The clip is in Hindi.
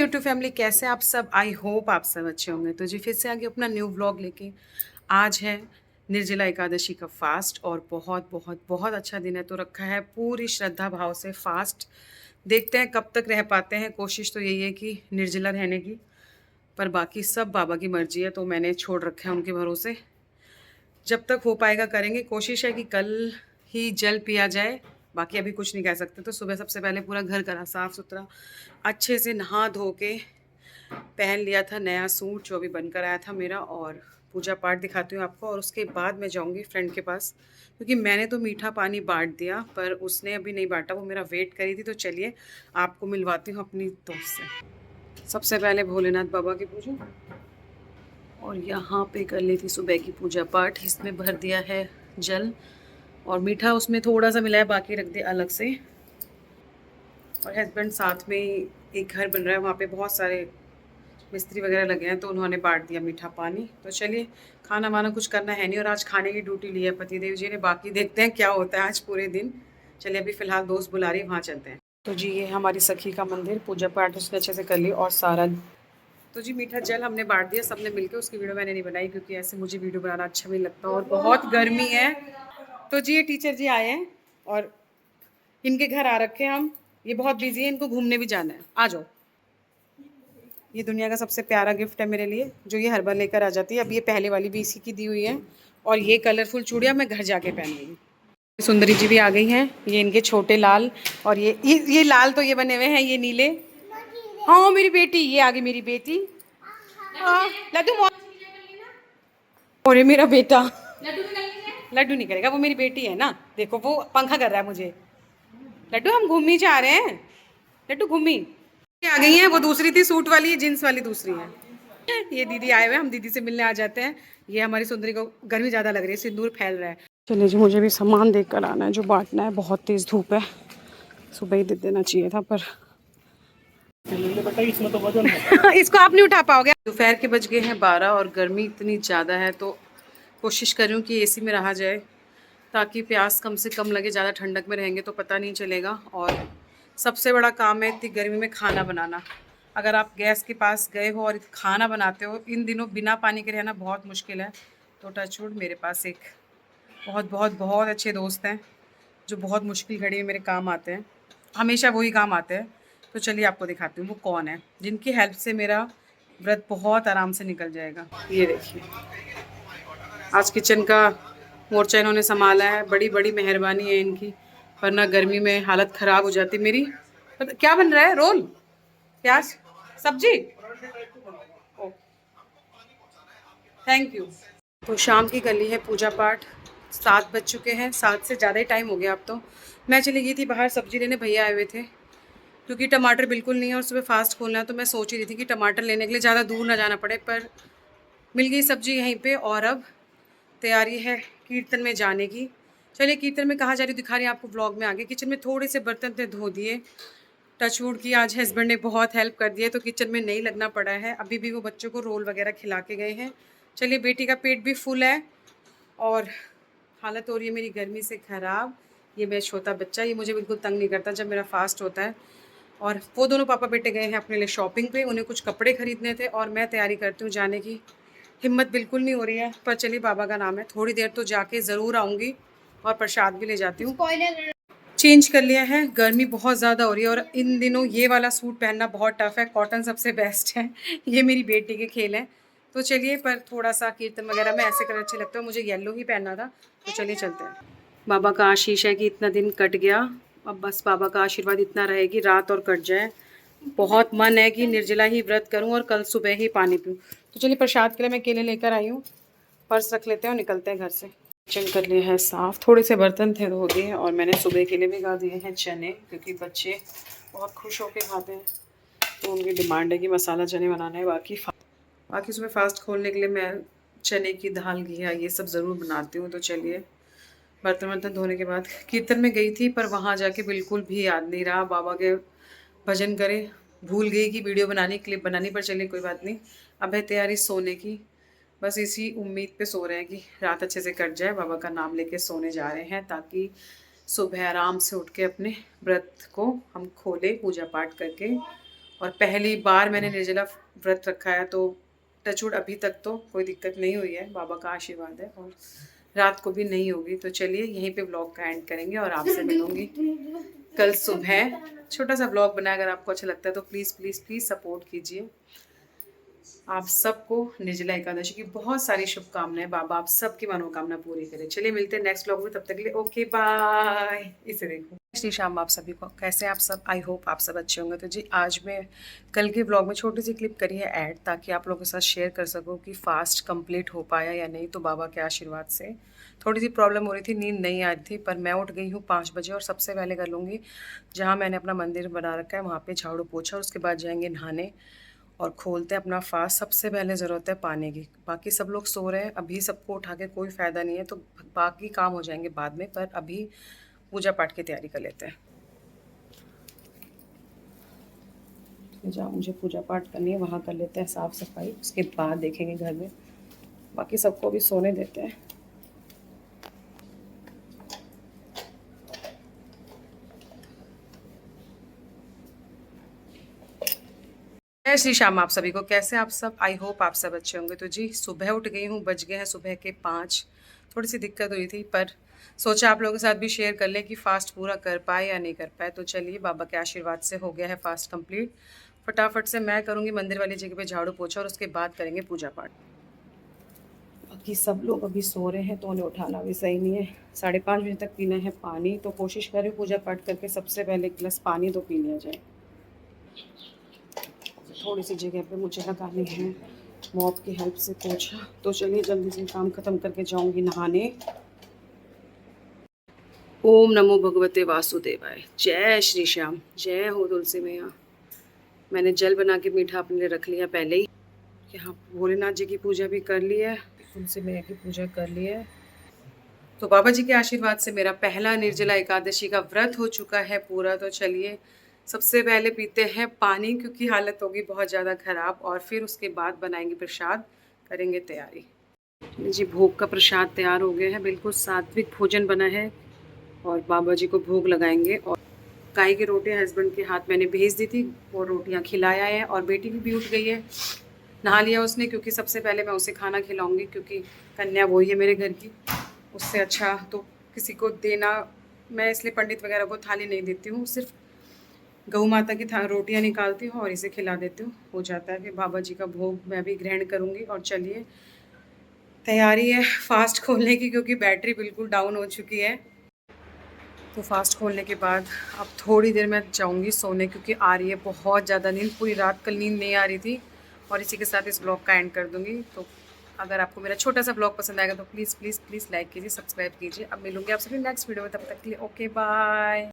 यूट्यूब फैमिली, कैसे आप सब? आई होप आप सब अच्छे होंगे। तो जी फिर से आगे अपना न्यू व्लॉग लेके। आज है निर्जला एकादशी का फास्ट और बहुत बहुत बहुत अच्छा दिन है। तो रखा है पूरी श्रद्धा भाव से फास्ट। देखते हैं कब तक रह पाते हैं। कोशिश तो यही है कि निर्जला रहने की, पर बाकी सब बाबा की मर्जी है। तो मैंने छोड़ रखा है उनके भरोसे। जब तक हो पाएगा करेंगे। कोशिश है कि कल ही जल पिया जाए, बाकी अभी कुछ नहीं कह सकते। तो सुबह सबसे पहले पूरा घर करा साफ़ सुथरा, अच्छे से नहा धो के पहन लिया था नया सूट जो अभी बनकर आया था मेरा। और पूजा पाठ दिखाती हूँ आपको, और उसके बाद मैं जाऊँगी फ्रेंड के पास, क्योंकि मैंने तो मीठा पानी बांट दिया पर उसने अभी नहीं बांटा, वो मेरा वेट करी थी। तो चलिए आपको मिलवाती हूँ अपनी दोस्त से। सबसे पहले भोलेनाथ बाबा की पूजा, और यहाँ पे कर ली थी सुबह की पूजा पाठ। इसमें भर दिया है जल, और मीठा उसमें थोड़ा सा मिला है, बाकी रख दिया अलग से। और हस्बैंड साथ में एक घर बन रहा है, वहाँ पे बहुत सारे मिस्त्री वगैरह लगे हैं, तो उन्होंने बांट दिया मीठा पानी। तो चलिए, खाना वाना कुछ करना है नहीं, और आज खाने की ड्यूटी ली है पतिदेव जी ने। बाकी देखते हैं क्या होता है आज पूरे दिन। चलिए अभी फ़िलहाल दोस्त बुला रही है, वहाँ चलते हैं। तो जी ये हमारी सखी का मंदिर, पूजा पाठ उसने अच्छे से कर ली और सारा। तो जी मीठा जल हमने बांट दिया सबने मिलकर। उसकी वीडियो मैंने नहीं बनाई, क्योंकि ऐसे मुझे वीडियो बनाना अच्छा नहीं लगता और बहुत गर्मी है। तो जी ये टीचर जी आए हैं और इनके घर आ रखे हैं हम। ये बहुत बिजी है, इनको घूमने भी जाना है। आ जाओ। ये दुनिया का सबसे प्यारा गिफ्ट है मेरे लिए, जो ये हर बार लेकर आ जाती है। अब ये पहले वाली भी इसी की दी हुई है, और ये कलरफुल चूड़ियाँ मैं घर जाके पहनूंगी। सुंदरी जी भी आ गई हैं। ये इनके छोटे लाल, और ये लाल तो ये बने हुए हैं, ये नीले। हाँ मेरी बेटी, ये आ गई मेरी बेटी। हाँ लड्डू और ये मेरा बेटा। लड्डू नहीं करेगा, वो मेरी बेटी है ना। देखो वो पंखा कर रहा है मुझे। लड्डू हम घूमी जा रहे हैं। लड्डू घूमी आ गई हैं। वो दूसरी थी सूट वाली, जींस वाली दूसरी है। ये दीदी आए हुए, हम दीदी से मिलने आ जाते हैं। ये हमारी सुंदरी को गर्मी ज़्यादा लग रही है, सिंदूर फैल रहा है। चलिए जी, मुझे भी सामान देख कर आना है जो बांटना है। बहुत तेज़ धूप है, सुबह ही दे देना चाहिए था, पर इसमें तो वजन है। इसको आप नहीं उठा पाओगे। दोपहर के बज गए हैं 12 और गर्मी इतनी ज़्यादा है, तो कोशिश कर रही हूँ कि एसी में रहा जाए, ताकि प्यास कम से कम लगे। ज़्यादा ठंडक में रहेंगे तो पता नहीं चलेगा। और सबसे बड़ा काम है इतनी गर्मी में खाना बनाना। अगर आप गैस के पास गए हो और खाना बनाते हो इन दिनों, बिना पानी के रहना बहुत मुश्किल है। तो टचवुड मेरे पास एक बहुत बहुत बहुत अच्छे दोस्त हैं, जो बहुत मुश्किल घड़ी में मेरे काम आते हैं। हमेशा वही काम आते हैं। तो चलिए आपको दिखाती हूँ वो कौन है, जिनकी हेल्प से मेरा व्रत बहुत आराम से निकल जाएगा। ये देखिए, आज किचन का मोर्चा इन्होंने संभाला है। बड़ी बड़ी मेहरबानी है इनकी, वरना गर्मी में हालत ख़राब हो जाती मेरी। क्या बन रहा है? रोल, प्याज, सब्जी। ओ थैंक यू। तो शाम की कर ली है पूजा पाठ। 7 बज चुके हैं, 7 से ज़्यादा ही टाइम हो गया अब तो। मैं चली गई थी बाहर सब्जी लेने, भैया आए हुए थे, क्योंकि टमाटर बिल्कुल नहीं है और सुबह फास्ट खोलना है। तो मैं सोच ही रही थी कि टमाटर लेने के लिए ज़्यादा दूर ना जाना पड़े, पर मिल गई सब्जी यहीं पे। और अब तैयारी है कीर्तन में जाने की। चलिए कीर्तन में कहाँ जा रही हूँ दिखा रही हूँ आपको ब्लॉग में आगे। किचन में थोड़े से बर्तन थे, धो दिए। टचवुड की आज हस्बैंड ने बहुत हेल्प कर दी है, तो किचन में नहीं लगना पड़ा है। अभी भी वो बच्चों को रोल वगैरह खिला के गए हैं। चलिए, बेटी का पेट भी फुल है और हालत हो रही है मेरी गर्मी से ख़राब। ये मेरा छोटा बच्चा, ये मुझे बिल्कुल तंग नहीं करता जब मेरा फास्ट होता है। और वो दोनों पापा बेटे गए हैं अपने लिए शॉपिंग पे, उन्हें कुछ कपड़े खरीदने थे, और मैं तैयारी करती हूँ जाने की। हिम्मत बिल्कुल नहीं हो रही है, पर चलिए बाबा का नाम है, थोड़ी देर तो जाके ज़रूर आऊँगी और प्रसाद भी ले जाती हूँ। चेंज कर लिया है, गर्मी बहुत ज़्यादा हो रही है, और इन दिनों ये वाला सूट पहनना बहुत टफ़ है। कॉटन सबसे बेस्ट है। ये मेरी बेटी के खेल हैं। तो चलिए, पर थोड़ा सा कीर्तन वगैरह में ऐसे कलर अच्छे लगते हैं। मुझे येलो ही पहनना था, तो चलिए चलते हैं। बाबा का आशीष है कि इतना दिन कट गया। अब बस बाबा का आशीर्वाद इतना रहे कि रात और कट जाए। बहुत मन है कि निर्जला ही व्रत करूं और कल सुबह ही पानी पीऊं। तो चलिए, प्रसाद के लिए मैं केले लेकर आई हूँ। पर्स रख लेते हैं और निकलते हैं घर से। किचन कर लिए हैं साफ़, थोड़े से बर्तन थे धो दिए, और मैंने सुबह के लिए भिगा दिए हैं चने, क्योंकि बच्चे बहुत खुश होकर खाते हैं। तो उनकी डिमांड है कि मसाला चने बनाना है। बाकी सुबह फास्ट खोलने के लिए मैं चने की दाल, घिया, ये सब ज़रूर बनाती हूँ। तो चलिए, बर्तन वर्तन धोने के बाद कीर्तन में गई थी, पर वहाँ जाके बिल्कुल भी याद नहीं रहा बाबा के भजन करे। भूल गई कि वीडियो बनानी, क्लिप बनानी, पर चलिए कोई बात नहीं। अब है तैयारी सोने की। बस इसी उम्मीद पे सो रहे हैं कि रात अच्छे से कट जाए। बाबा का नाम लेके सोने जा रहे हैं, ताकि सुबह आराम से उठ के अपने व्रत को हम खोलें पूजा पाठ करके, और पहली बार मैंने निर्जला व्रत रखा है, तो टचवुड अभी तक तो कोई दिक्कत नहीं हुई है, बाबा का आशीर्वाद है, और रात को भी नहीं होगी। तो चलिए यहीं पे व्लॉग का एंड करेंगे और आपसे मिलूंगी कल सुबह। छोटा सा व्लॉग बनाया, अगर आपको अच्छा लगता है तो प्लीज़ प्लीज़ प्लीज़ सपोर्ट कीजिए। आप सबको निर्जला एकादशी की बहुत सारी शुभकामनाएं। बाबा आप सबकी मनोकामना पूरी करें। चलिए मिलते हैं नेक्स्ट व्लॉग में, तब तक के लिए ओके बाय। इसे देखो। श्री शाम आप सभी को, कैसे आप सब? आई होप आप सब अच्छे होंगे। तो जी आज मैं कल के व्लॉग में छोटी सी क्लिप करी है ऐड, ताकि आप लोगों के साथ शेयर कर सकूं कि फास्ट कंप्लीट हो पाया या नहीं। तो बाबा के आशीर्वाद से थोड़ी सी प्रॉब्लम हो रही थी, नींद नहीं आ रही थी, पर मैं उठ गई हूँ 5 बजे और सबसे पहले कर लूँगी जहाँ मैंने अपना मंदिर बना रखा है वहाँ पे झाड़ू पोछा, और उसके बाद जाएंगे नहाने और खोलते हैं अपना फास्ट। सबसे पहले ज़रूरत है पानी की। बाकी सब लोग सो रहे हैं, अभी सबको उठा के कोई फ़ायदा नहीं है, तो बाकी काम हो जाएंगे बाद में, पर अभी पूजा पाठ की तैयारी कर लेते हैं। जहाँ मुझे पूजा पाठ करनी है वहाँ कर लेते हैं साफ़ सफाई, उसके बाद देखेंगे घर में। बाकी सबको भी सोने देते हैं। जय श्री श्याम आप सभी को, कैसे आप सब? आई होप आप सब अच्छे होंगे। तो जी सुबह उठ गई हूँ, बज गए हैं सुबह के 5। थोड़ी सी दिक्कत हुई थी, पर सोचा आप लोगों के साथ भी शेयर कर लें कि फ़ास्ट पूरा कर पाए या नहीं कर पाए। तो चलिए बाबा के आशीर्वाद से हो गया है फ़ास्ट कंप्लीट। फटाफट से मैं करूँगी मंदिर वाली जगह पे झाड़ू पोछा, और उसके बाद करेंगे पूजा पाठ। बाकी सब लोग अभी सो रहे हैं, तो उन्हें उठाना भी सही नहीं है। 5:30 बजे तक पीना है पानी, तो कोशिश करें पूजा पाठ करके सबसे पहले एक गिलास पानी तो पी लिया जाए। थोड़ी सी जगह पे मुझे लगानी है मॉप की हेल्प से पोछा। तो चलिए जल्दी से काम ख़त्म करके जाऊंगी नहाने। ओम नमो भगवते वासुदेवाय। जय श्री श्याम। जय हो तुलसी मैया। मैंने जल बना के मीठा अपने लिए रख लिया पहले ही। यहाँ भोलेनाथ जी की पूजा भी कर ली है, तुलसी मैया की पूजा कर ली है। तो बाबा जी के आशीर्वाद से मेरा पहला निर्जला एकादशी का व्रत हो चुका है पूरा। तो चलिए सबसे पहले पीते हैं पानी, क्योंकि हालत होगी बहुत ज़्यादा ख़राब, और फिर उसके बाद बनाएंगे प्रसाद, करेंगे तैयारी। जी भोग का प्रसाद तैयार हो गया है, बिल्कुल सात्विक भोजन बना है, और बाबा जी को भोग लगाएंगे। और गाय की रोटियां हस्बैंड के हाथ मैंने भेज दी थी, वो रोटियां खिलाया है, और बेटी भी उठ गई है, नहा लिया उसने, क्योंकि सबसे पहले मैं उसे खाना खिलाऊंगी, क्योंकि कन्या वही है मेरे घर की। उससे अच्छा तो किसी को देना, मैं इसलिए पंडित वगैरह को थाली नहीं देती हूँ, सिर्फ गौ माता की रोटियां निकालती हूँ और इसे खिला देती हूँ, हो जाता है। फिर बाबा जी का भोग मैं भी ग्रहण करूँगी। और चलिए तैयारी है फास्ट खोलने की, क्योंकि बैटरी बिल्कुल डाउन हो चुकी है। तो फास्ट खोलने के बाद अब थोड़ी देर में जाऊंगी सोने, क्योंकि आ रही है बहुत ज़्यादा नींद। पूरी रात कल नींद नहीं आ रही थी। और इसी के साथ इस ब्लॉग का एंड कर दूंगी। तो अगर आपको मेरा छोटा सा ब्लॉग पसंद आएगा तो प्लीज़ प्लीज़ प्लीज़ लाइक कीजिए, सब्सक्राइब कीजिए। अब मिलूंगी आपसे फिर नेक्स्ट वीडियो में, तब तक के लिए ओके बाय।